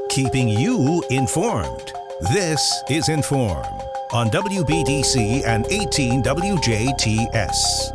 Keeping you informed. This is In.form on WBDC and 18 WJTS.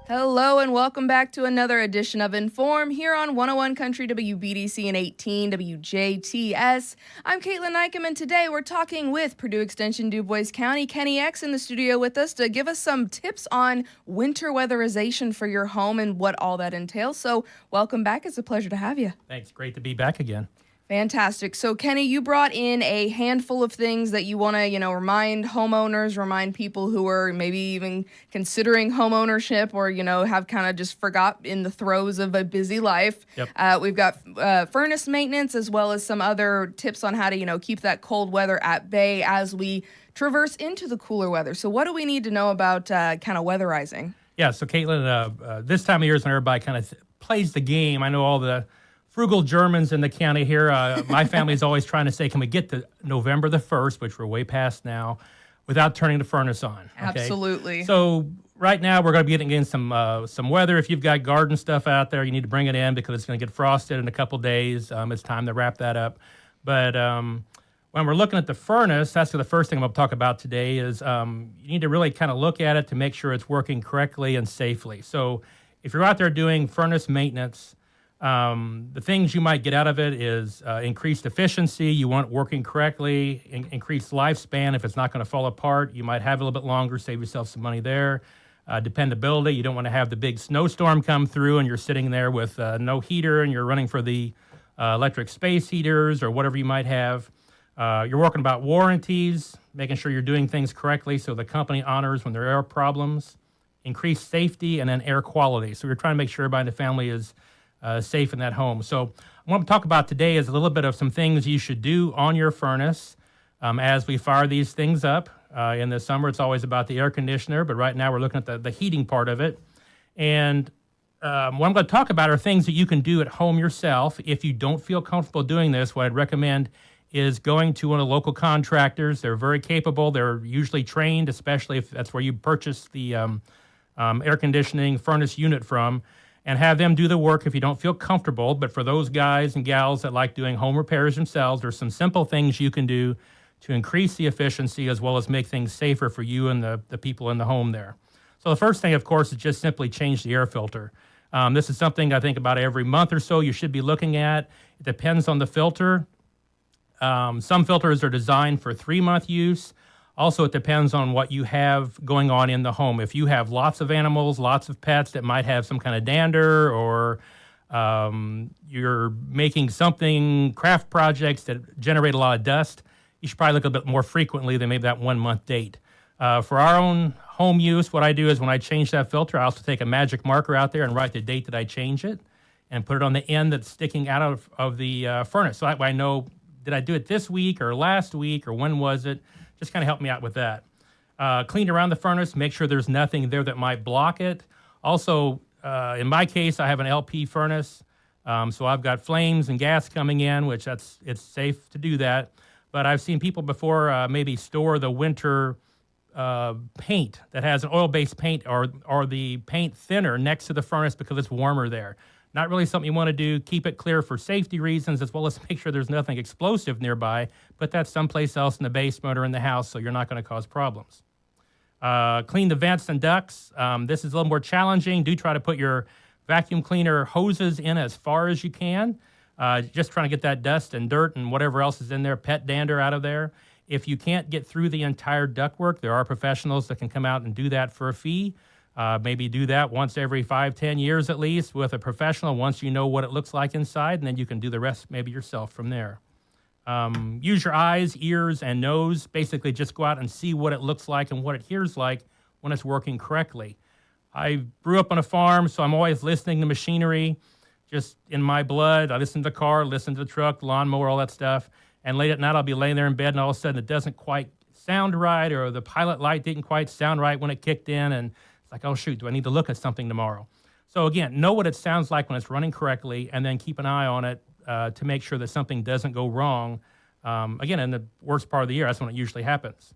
Hello and welcome back to another edition of In.form here on 101 Country WBDC and 18 WJTS. I'm Kaitlyn Neukam, and today we're talking with Purdue Extension Dubois County. Kenny Eck in the studio with us to give us some tips on winter weatherization for your home and what all that entails. So welcome back. It's a pleasure to have you. Thanks. Great to be back again. Fantastic. So, Kenny, you brought in a handful of things that you want to, remind homeowners, remind people who are maybe even considering home ownership or, have kind of just forgot in the throes of a busy life. Yep. We've got furnace maintenance as well as some other tips on how to, keep that cold weather at bay as we traverse into the cooler weather. So what do we need to know about kind of weatherizing? Yeah, so, Kaitlyn, this time of year is when everybody kind of plays the game. I know all the frugal Germans in the county here. My family's always trying to say, can we get to November the 1st, which we're way past now, without turning the furnace on? Okay? Absolutely. So right now we're going to be getting in some weather. If you've got garden stuff out there, you need to bring it in because it's going to get frosted in a couple days. It's time to wrap that up. But when we're looking at the furnace, that's the first thing I'm going to talk about today is you need to really kind of look at it to make sure it's working correctly and safely. So if you're out there doing furnace maintenance, the things you might get out of it is increased efficiency. You want it working correctly, increased lifespan. If it's not going to fall apart, you might have it a little bit longer, save yourself some money there. Dependability. You don't want to have the big snowstorm come through and you're sitting there with no heater and you're running for the electric space heaters or whatever you might have. You're working about warranties, making sure you're doing things correctly so the company honors when there are problems. Increased safety and then air quality. So we're trying to make sure everybody in the family is safe in that home. So what I'm talking about today is a little bit of some things you should do on your furnace as we fire these things up. In the summer, it's always about the air conditioner, but right now we're looking at the heating part of it. And what I'm going to talk about are things that you can do at home yourself. If you don't feel comfortable doing this, what I'd recommend is going to one of the local contractors. They're very capable. They're usually trained, especially if that's where you purchase the air conditioning furnace unit from, and have them do the work if you don't feel comfortable. But for those guys and gals that like doing home repairs themselves, there's some simple things you can do to increase the efficiency as well as make things safer for you and the people in the home there. So the first thing, of course, is just simply change the air filter. This is something I think about every month or so you should be looking at. It depends on the filter. Some filters are designed for 3-month use. Also, it depends on what you have going on in the home. If you have lots of animals, lots of pets that might have some kind of dander, or you're making craft projects that generate a lot of dust, you should probably look a bit more frequently than maybe that 1-month date. For our own home use, what I do is when I change that filter, I also take a magic marker out there and write the date that I change it and put it on the end that's sticking out of the furnace. So that way I know, did I do it this week or last week or when was it? Just kind of help me out with that. Clean around the furnace, make sure there's nothing there that might block it. Also, in my case, I have an LP furnace, so I've got flames and gas coming in, which it's safe to do that. But I've seen people before maybe store the winter paint that has an oil-based paint or the paint thinner next to the furnace because it's warmer there. Not really something you want to do. Keep it clear for safety reasons as well as make sure there's nothing explosive nearby. Put that someplace else in the basement or in the house so you're not going to cause problems. Clean the vents and ducts. This is a little more challenging. Do try to put your vacuum cleaner hoses in as far as you can. Just trying to get that dust and dirt and whatever else is in there, pet dander out of there. If you can't get through the entire ductwork, there are professionals that can come out and do that for a fee. Maybe do that once every 5-10 years at least with a professional once you know what it looks like inside, and then you can do the rest maybe yourself from there. Use your eyes, ears, and nose. Basically just go out and see what it looks like and what it hears like when it's working correctly. I grew up on a farm, so I'm always listening to machinery just in my blood. I listen to the car, listen to the truck, lawnmower, all that stuff. And late at night, I'll be laying there in bed, and all of a sudden it doesn't quite sound right, or the pilot light didn't quite sound right when it kicked in, and it's like, oh, shoot, do I need to look at something tomorrow? So, again, know what it sounds like when it's running correctly, and then keep an eye on it to make sure that something doesn't go wrong. Again, in the worst part of the year, that's when it usually happens.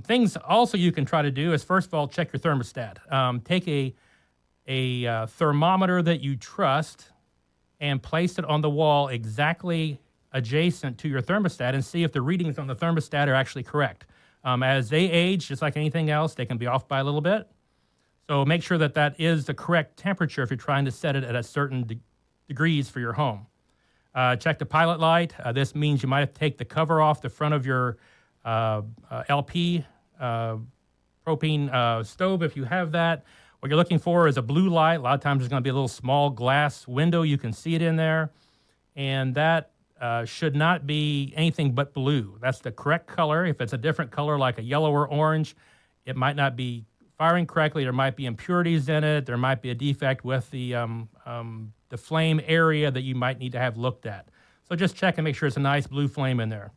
Things also you can try to do is, first of all, check your thermostat. Take a thermometer that you trust and place it on the wall exactly adjacent to your thermostat and see if the readings on the thermostat are actually correct. As they age, just like anything else, they can be off by a little bit. So make sure that that is the correct temperature if you're trying to set it at a certain degrees for your home. Check the pilot light. This means you might have to take the cover off the front of your LP propane stove if you have that. What you're looking for is a blue light. A lot of times there's going to be a little small glass window. You can see it in there. And that should not be anything but blue. That's the correct color. If it's a different color like a yellow or orange, it might not be firing correctly. There might be impurities in it. There might be a defect with the flame area that you might need to have looked at. So just check and make sure it's a nice blue flame in there.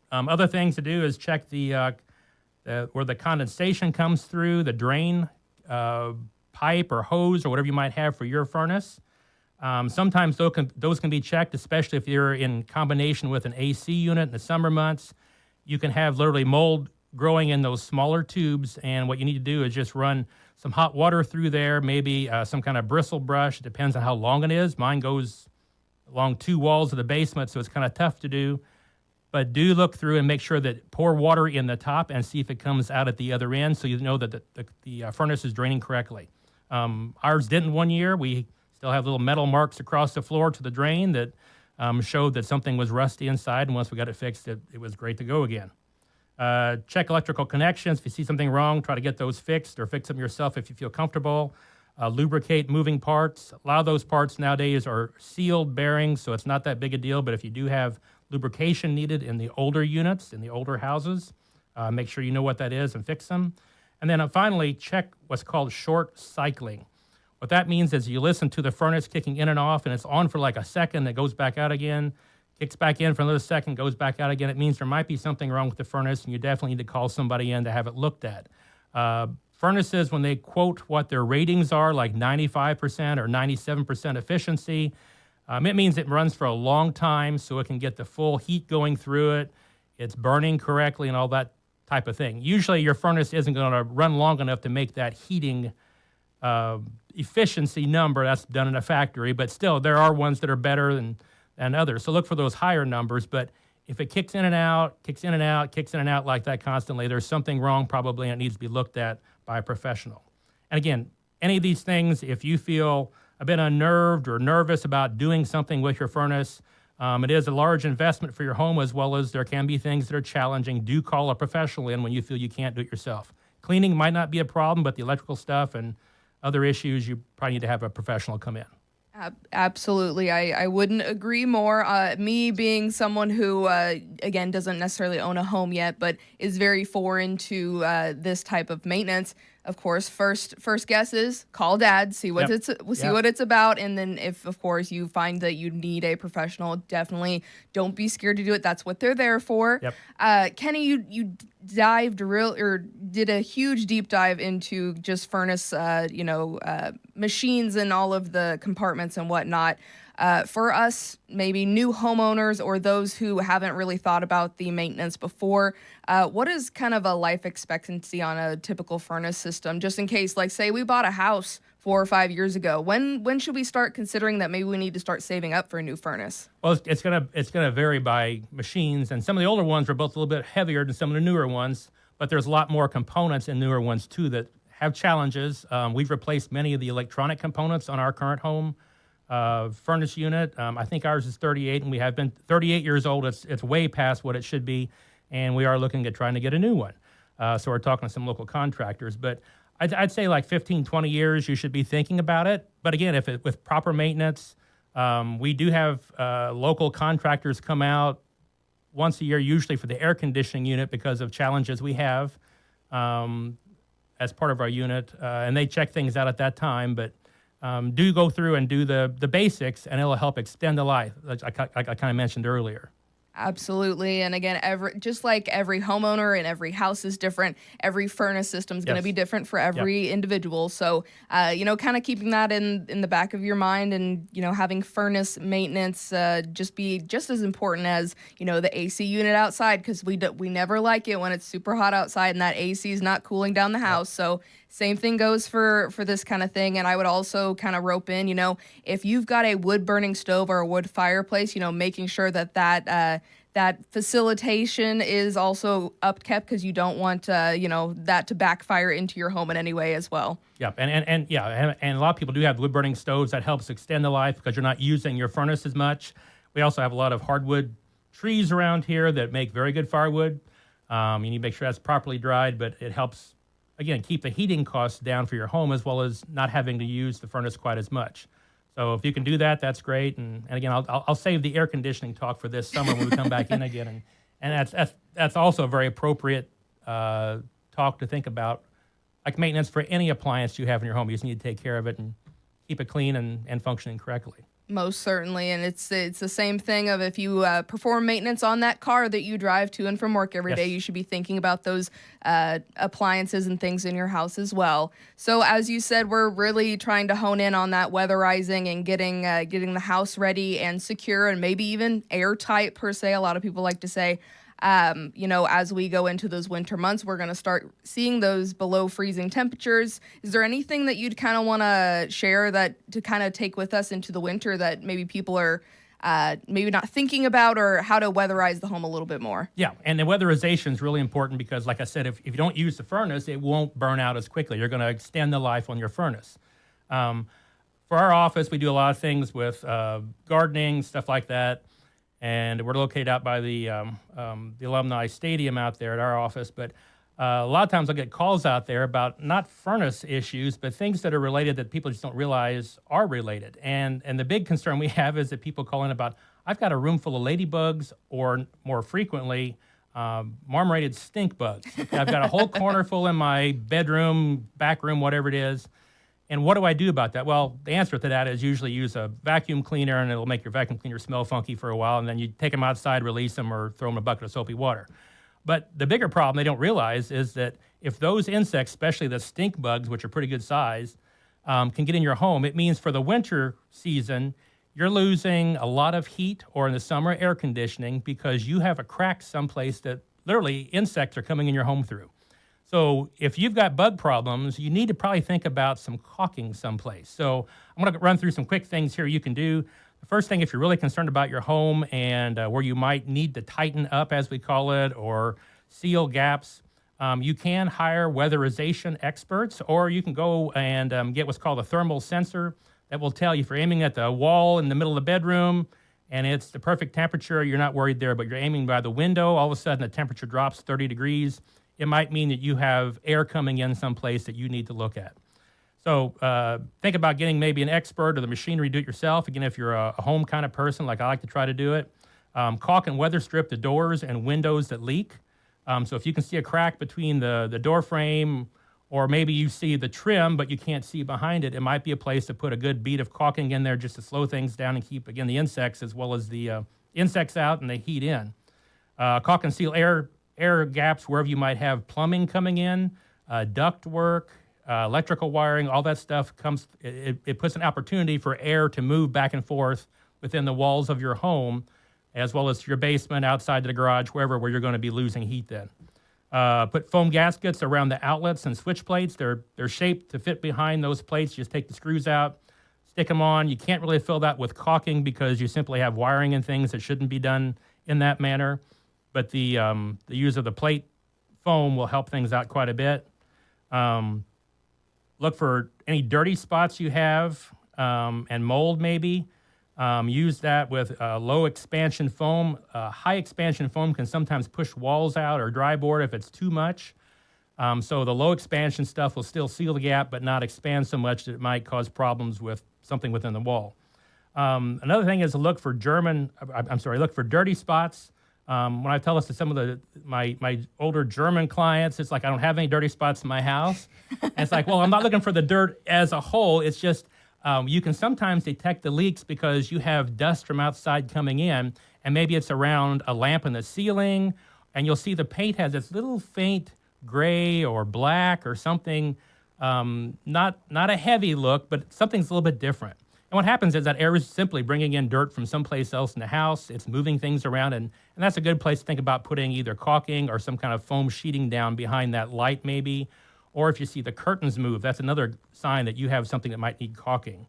Other things to do is check where the condensation comes through, the drain pipe or hose or whatever you might have for your furnace. Sometimes those can be checked, especially if you're in combination with an AC unit in the summer months. You can have literally mold growing in those smaller tubes, and what you need to do is just run some hot water through there, maybe some kind of bristle brush. It depends on how long it is. Mine goes along 2 walls of the basement, so it's kind of tough to do. But do look through and make sure that pour water in the top and see if it comes out at the other end so you know that the furnace is draining correctly. Ours didn't one year. We still have little metal marks across the floor to the drain that showed that something was rusty inside, and once we got it fixed, it was great to go again. Check electrical connections. If you see something wrong, try to get those fixed or fix them yourself if you feel comfortable. Lubricate moving parts. A lot of those parts nowadays are sealed bearings, so it's not that big a deal, but if you do have lubrication needed in the older units, in the older houses, make sure you know what that is and fix them. And then finally, check what's called short cycling. What that means is you listen to the furnace kicking in and off, and it's on for like a second, it goes back out again, kicks back in for another second, goes back out again. It means there might be something wrong with the furnace, and you definitely need to call somebody in to have it looked at. Furnaces, when they quote what their ratings are, like 95% or 97% efficiency, it means it runs for a long time, so it can get the full heat going through it. It's burning correctly and all that type of thing. Usually your furnace isn't going to run long enough to make that heating efficiency number. That's done in a factory, but still there are ones that are better than others. So look for those higher numbers, but if it kicks in and out, kicks in and out, kicks in and out like that constantly, there's something wrong probably, and it needs to be looked at by a professional. And again, any of these things, if you feel a bit unnerved or nervous about doing something with your furnace, it is a large investment for your home, as well as there can be things that are challenging. Do call a professional in when you feel you can't do it yourself. Cleaning might not be a problem, but the electrical stuff and other issues, you probably need to have a professional come in. Absolutely. I wouldn't agree more. Me being someone who, again, doesn't necessarily own a home yet, but is very foreign to this type of maintenance. Of course, first guess is call Dad, see what what it's about, and then if, of course, you find that you need a professional, definitely don't be scared to do it. That's what they're there for. Yep. Kenny, you did a huge deep dive into just furnace, machines and all of the compartments and whatnot. For us, maybe new homeowners or those who haven't really thought about the maintenance before, what is kind of a life expectancy on a typical furnace system? Just in case, like say we bought a house 4 or 5 years ago, when should we start considering that maybe we need to start saving up for a new furnace? Well, it's gonna vary by machines, and some of the older ones are both a little bit heavier than some of the newer ones, but there's a lot more components in newer ones too that have challenges. We've replaced many of the electronic components on our current home furnace unit. I think ours is 38, and we have been 38 years old. It's way past what it should be, and we are looking at trying to get a new one. So we're talking to some local contractors, but I'd say like 15, 20 years, you should be thinking about it. But again, with proper maintenance, we do have local contractors come out once a year, usually for the air conditioning unit because of challenges we have as part of our unit, and they check things out at that time. But do go through and do the basics, and it'll help extend the life, like I kind of mentioned earlier. Absolutely. And again, just like every homeowner and every house is different, every furnace system is going to be different for every individual. So, kind of keeping that in the back of your mind, and, having furnace maintenance just be just as important as, the AC unit outside, because we never like it when it's super hot outside and that AC is not cooling down the house. So Same thing goes for this kind of thing. And I would also kind of rope in, if you've got a wood burning stove or a wood fireplace, making sure that facilitation is also upkept, because you don't want that to backfire into your home in any way as well. Yeah, and a lot of people do have wood burning stoves. That helps extend the life because you're not using your furnace as much. We also have a lot of hardwood trees around here that make very good firewood. You need to make sure that's properly dried, but it helps, again, keep the heating costs down for your home, as well as not having to use the furnace quite as much. So if you can do that, that's great. And again, I'll save the air conditioning talk for this summer when we come back in again. And that's also a very appropriate talk to think about, like maintenance for any appliance you have in your home. You just need to take care of it and keep it clean and functioning correctly. Most certainly, and it's the same thing of if you perform maintenance on that car that you drive to and from work every day, you should be thinking about those appliances and things in your house as well. So as you said, we're really trying to hone in on that weatherizing and getting the house ready and secure and maybe even airtight per se. A lot of people like to say, as we go into those winter months, we're going to start seeing those below freezing temperatures. Is there anything that you'd kind of want to share that to kind of take with us into the winter that maybe people are maybe not thinking about, or how to weatherize the home a little bit more? Yeah, and the weatherization is really important because, like I said, if you don't use the furnace, it won't burn out as quickly. You're going to extend the life on your furnace. For our office, we do a lot of things with gardening, stuff like that. And we're located out by the alumni stadium out there at our office. But a lot of times I'll get calls out there about not furnace issues, but things that are related that people just don't realize are related. And the big concern we have is that people call in about, I've got a room full of ladybugs, or more frequently, marmorated stink bugs. I've got a whole corner full in my bedroom, back room, whatever it is. And what do I do about that? Well, the answer to that is usually use a vacuum cleaner, and it'll make your vacuum cleaner smell funky for a while, and then you take them outside, release them, or throw them in a bucket of soapy water. But the bigger problem they don't realize is that if those insects, especially the stink bugs, which are pretty good size, can get in your home, it means for the winter season, you're losing a lot of heat, or in the summer, air conditioning, because you have a crack someplace that literally insects are coming in your home through. So if you've got bug problems, you need to probably think about some caulking someplace. So I'm going to run through some quick things here you can do. The first thing, if you're really concerned about your home and where you might need to tighten up, as we call it, or seal gaps, you can hire weatherization experts, or you can go and get what's called a thermal sensor that will tell you if you're aiming at the wall in the middle of the bedroom and it's the perfect temperature, you're not worried there, but you're aiming by the window, all of a sudden the temperature drops 30 degrees. It might mean that you have air coming in someplace that you need to look at. So think about getting maybe an expert or the machinery, do it yourself. Again, if you're a home kind of person, like I like to try to do it. Caulk and weather strip the doors and windows that leak. So if you can see a crack between the door frame, or maybe you see the trim but you can't see behind it, it might be a place to put a good bead of caulking in there just to slow things down and keep, again, the insects as well as the insects out and the heat in. Caulk and seal air gaps wherever you might have plumbing coming in, duct work, electrical wiring, all that stuff comes. It puts an opportunity for air to move back and forth within the walls of your home, as well as your basement, outside the garage, wherever where you're going to be losing heat then. Put foam gaskets around the outlets and switch plates. They're shaped to fit behind those plates. Just take the screws out, stick them on. You can't really fill that with caulking because you simply have wiring and things that shouldn't be done in that manner. But the use of the plate foam will help things out quite a bit. Look for any dirty spots you have and mold maybe. Use that with low expansion foam. High expansion foam can sometimes push walls out or dry board if it's too much. So the low expansion stuff will still seal the gap but not expand so much that it might cause problems with something within the wall. Another thing is to look for dirty spots. When I tell this to some of my older German clients, it's like, I don't have any dirty spots in my house. And it's like, well, I'm not looking for the dirt as a whole. It's just you can sometimes detect the leaks because you have dust from outside coming in, and maybe it's around a lamp in the ceiling, and you'll see the paint has this little faint gray or black or something, not a heavy look, but something's a little bit different. And what happens is that air is simply bringing in dirt from someplace else in the house. It's moving things around, and that's a good place to think about putting either caulking or some kind of foam sheeting down behind that light maybe, or if you see the curtains move, that's another sign that you have something that might need caulking.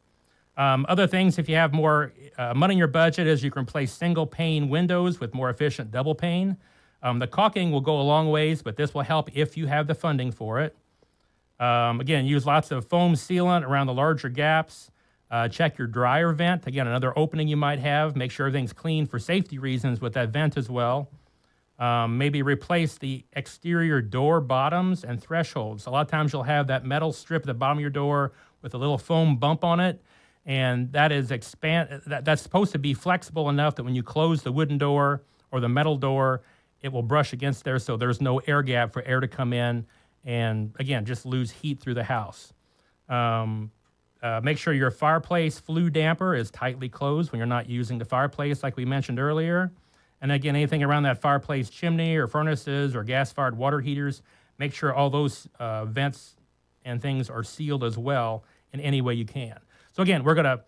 Other things, if you have more money in your budget, is you can replace single pane windows with more efficient double pane. The caulking will go a long ways, but this will help if you have the funding for it. Again, use lots of foam sealant around the larger gaps. Check your dryer vent. Again, another opening you might have. Make sure everything's clean for safety reasons with that vent as well. Maybe replace the exterior door bottoms and thresholds. A lot of times you'll have that metal strip at the bottom of your door with a little foam bump on it, and that is that's supposed to be flexible enough that when you close the wooden door or the metal door, it will brush against there so there's no air gap for air to come in and, again, just lose heat through the house. Make sure your fireplace flue damper is tightly closed when you're not using the fireplace like we mentioned earlier. And again, anything around that fireplace chimney or furnaces or gas-fired water heaters, make sure all those vents and things are sealed as well in any way you can. So again, we're going to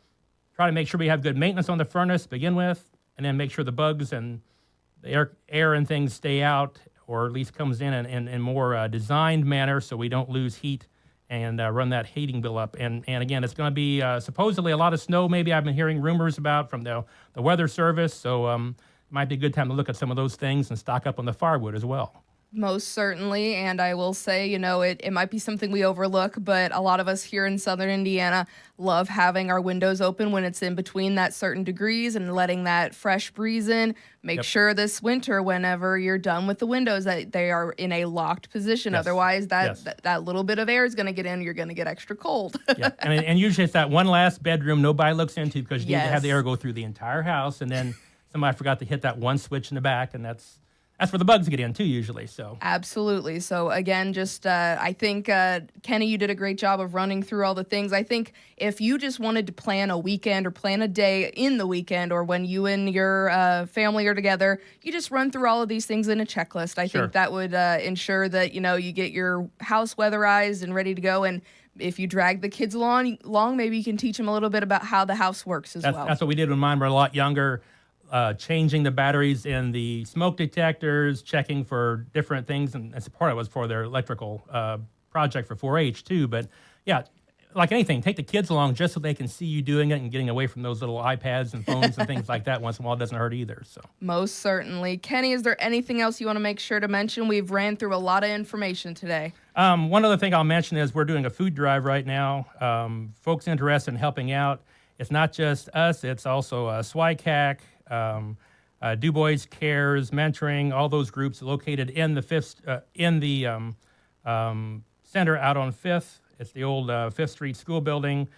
try to make sure we have good maintenance on the furnace to begin with, and then make sure the bugs and the air and things stay out, or at least comes in more designed manner so we don't lose heat and run that heating bill up. And again, it's going to be supposedly a lot of snow, maybe I've been hearing rumors about from the Weather Service, so it might be a good time to look at some of those things and stock up on the firewood as well. Most certainly, and I will say, it might be something we overlook, but a lot of us here in Southern Indiana love having our windows open when it's in between that certain degrees and letting that fresh breeze in. Make sure this winter, whenever you're done with the windows, that they are in a locked position. Yes. Otherwise, that little bit of air is going to get in. You're going to get extra cold. Yeah, and usually it's that one last bedroom nobody looks into because you need to have the air go through the entire house, and then somebody forgot to hit that one switch in the back, and that's where the bugs get in too usually. So absolutely. So again, just I think Kenny, you did a great job of running through all the things. I think if you just wanted to plan a weekend or plan a day in the weekend, or when you and your family are together, you just run through all of these things in a checklist. I think that would ensure that you get your house weatherized and ready to go. And if you drag the kids along, maybe you can teach them a little bit about how the house works as well. That's what we did when mine were a lot younger. Changing the batteries in the smoke detectors, checking for different things, and that's part of it was for their electrical project for 4-H too. But yeah, like anything, take the kids along just so they can see you doing it and getting away from those little iPads and phones and things like that once in a while. It doesn't hurt either. So most certainly. Kenny, is there anything else you want to make sure to mention? We've ran through a lot of information today. One other thing I'll mention is we're doing a food drive right now. Folks interested in helping out. It's not just us. It's also SWICAC, Dubois Cares, Mentoring, all those groups located in the center out on 5th. It's the old 5th Street School building.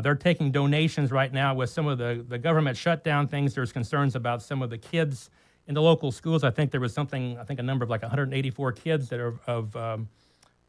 They're taking donations right now with some of the government shutdown things. There's concerns about some of the kids in the local schools. I think there was a number of like 184 kids that are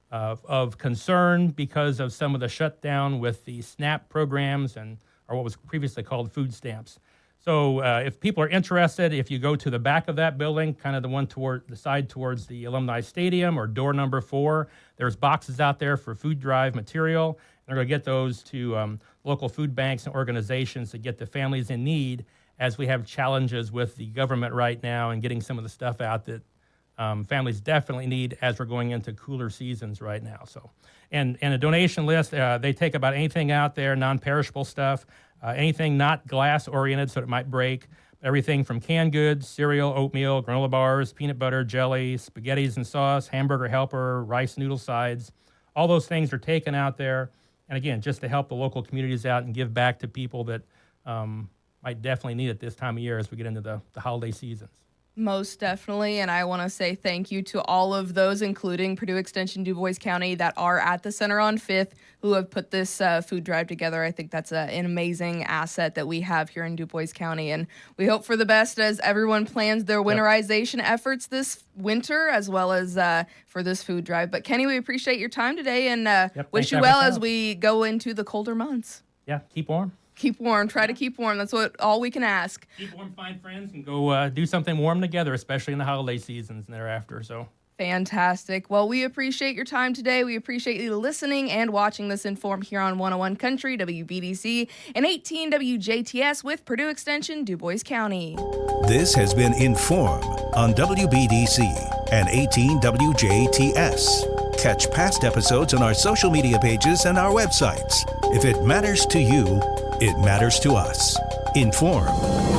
of concern because of some of the shutdown with the SNAP programs or what was previously called food stamps. So if people are interested, if you go to the back of that building, kind of the one toward the side towards the Alumni Stadium or door number 4, there's boxes out there for food drive material. They're going to get those to local food banks and organizations to get the families in need, as we have challenges with the government right now and getting some of the stuff out that families definitely need as we're going into cooler seasons right now. So, and a donation list, they take about anything out there, non-perishable stuff. Anything not glass-oriented, so it might break. Everything from canned goods, cereal, oatmeal, granola bars, peanut butter, jelly, spaghettis and sauce, hamburger helper, rice noodle sides. All those things are taken out there. And again, just to help the local communities out and give back to people that might definitely need it this time of year as we get into the holiday seasons. Most definitely, and I want to say thank you to all of those, including Purdue Extension Dubois County, that are at the center on 5th, who have put this food drive together. I think that's an amazing asset that we have here in Dubois County, and we hope for the best as everyone plans their winterization efforts this winter, as well as for this food drive. But Kenny, we appreciate your time today, and wish you well as we go into the colder months. Yeah, keep warm. Keep warm. Try to keep warm. That's all we can ask. Keep warm, find friends, and go do something warm together, especially in the holiday seasons and thereafter. So fantastic. Well, we appreciate your time today. We appreciate you listening and watching this In.form here on 101 Country, WBDC, and 18 WJTS with Purdue Extension Dubois County. This has been In.form on WBDC and 18 WJTS. Catch past episodes on our social media pages and our websites. If it matters to you, it matters to us. In.form.